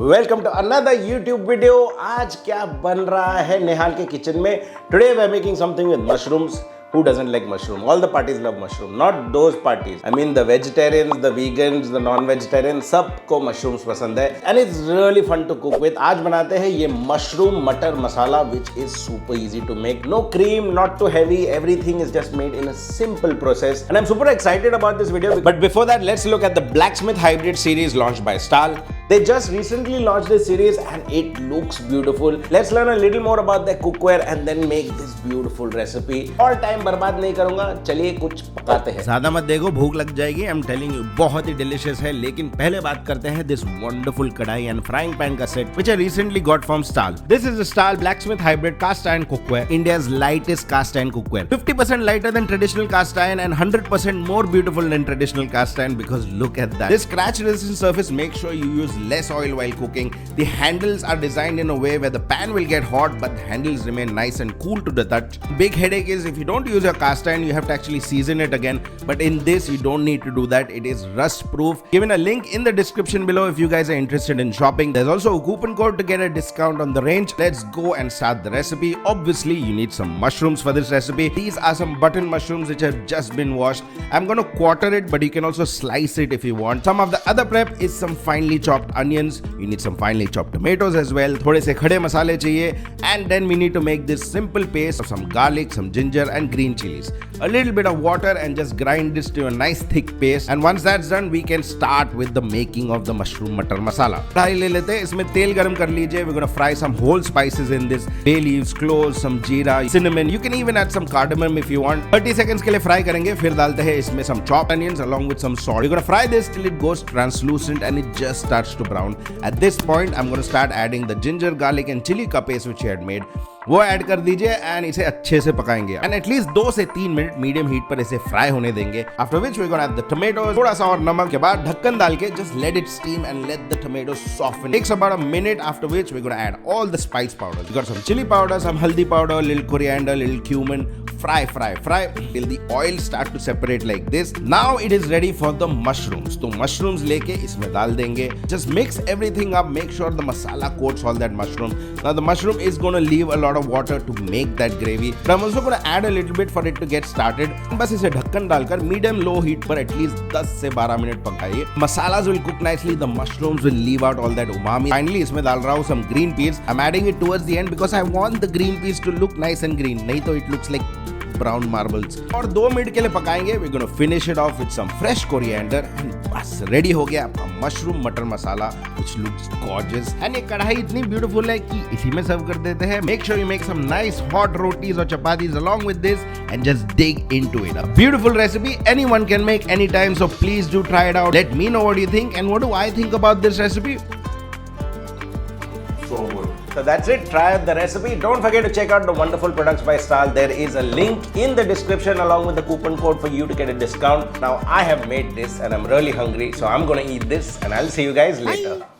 Welcome to another YouTube video. आज क्या बन रहा है नेहाल के किचन में? Today we are making something with mushrooms. Who doesn't like mushroom? All the parties love mushroom. Not those parties. I mean the vegetarians, the vegans, the non-vegetarians, सबको mushrooms पसंद है. And it's really fun to cook with. आज बनाते हैं ये mushroom मटर मसाला, which is super easy to make. No cream, not too heavy. Everything is just made in a simple process. And I'm super excited about this video. But before that, let's look at the Blacksmith Hybrid series launched by Stahl. They just recently launched this series and it looks beautiful. Let's learn a little more about their cookware and then make this beautiful recipe. All time बर्बाद नहीं करूंगा, चलिए कुछ पकाते हैं. ज्यादा मत देखो, भूख लग जाएगी. I'm telling you, बहुत ही डिलीशियस है. लेकिन पहले बात करते हैं this wonderful kadai and frying pan का set, which I recently got from Stahl. This is the Stahl Blacksmith Hybrid cast iron cookware, India's lightest cast iron cookware. 50% lighter than traditional cast iron and 100% more beautiful than traditional cast iron because look at that. This scratch resistant surface makes sure you use less oil while cooking. The handles are designed in a way where the pan will get hot but the handles remain nice and cool to the touch. Big headache is if you don't use your cast iron, you have to actually season it again. But in this, you don't need to do that. It is rust proof. Given a link in the description below if you guys are interested in shopping. There's also a coupon code to get a discount on the range. Let's go and start the recipe. Obviously, you need some mushrooms for this recipe. These are some button mushrooms which have just been washed. I'm going to quarter it, but you can also slice it if you want. Some of the other prep is some finely chopped onions. You need some finely chopped tomatoes as well. थोड़े से खड़े मसाले चाहिए. And then we need to make this simple paste of some garlic, some ginger and green chilies. A little bit of water and just grind this to a nice thick paste. And once that's done, we can start with the making of the mushroom matar masala. कढ़ाई ले लेते हैं, इसमें तेल गरम कर लीजिए. We're gonna fry some whole spices in this. Bay leaves, cloves, some jeera, cinnamon. You can even add some cardamom if you want. 30 seconds के लिए fry करेंगे. फिर डालते हैं इसमें some chopped onions along with some salt. We're gonna fry this till it goes translucent and it just starts to brown. At this point, I'm gonna start adding the ginger, garlic and chili का paste which I had made. वो add कर दीजिए and इसे अच्छे से पकाएंगे and at least 2 से 3 minute medium heat पर इसे फ्राई होने देंगे. After which we gonna add the tomatoes, थोड़ा सा और नमक के बाद ढक्कन डाल के just let it steam and let the tomatoes soften. Takes about a minute. After which we gonna add all the spice powders. We got some chilli powder, some haldi powder, little coriander, little cumin. Fry till the oil start to separate like this. Now it is ready for the mushrooms. तो mushrooms लेके इसमें डाल देंगे. Just mix everything up. Make sure the masala coats all that mushroom. Now the mushroom is going to leave a lot of water to make that gravy. But I'm also going to add a little bit for it to get started. बस इसे ढक्कन डालकर medium low heat पर at least 10 से 12 minute पकाइए. Masalas will cook nicely. The mushrooms will leave out all that umami. Finally इसमें डाल रहा हूँ some green peas. I'm adding it towards the end because I want the green peas to look nice and green. नहीं तो it looks like brown marbles. और 2 minute के लिए पकाएंगे. We're gonna finish it off with some fresh coriander and बस ready हो गया आपका मशरूम मटर मसाला which looks gorgeous. and ये कढ़ाई इतनी beautiful है कि इसी में सर्व कर देते हैं. Make sure you make some nice hot rotis or chapatis along with this and just dig into it. A beautiful recipe anyone can make anytime, so please do try it out. Let me know what you think and what do I think about this recipe. So good. So that's it. Try out the recipe. Don't forget to check out the wonderful products by Stahl. There is a link in the description along with the coupon code for you to get a discount. Now I have made this and I'm really hungry, so I'm gonna eat this and I'll see you guys later. Bye.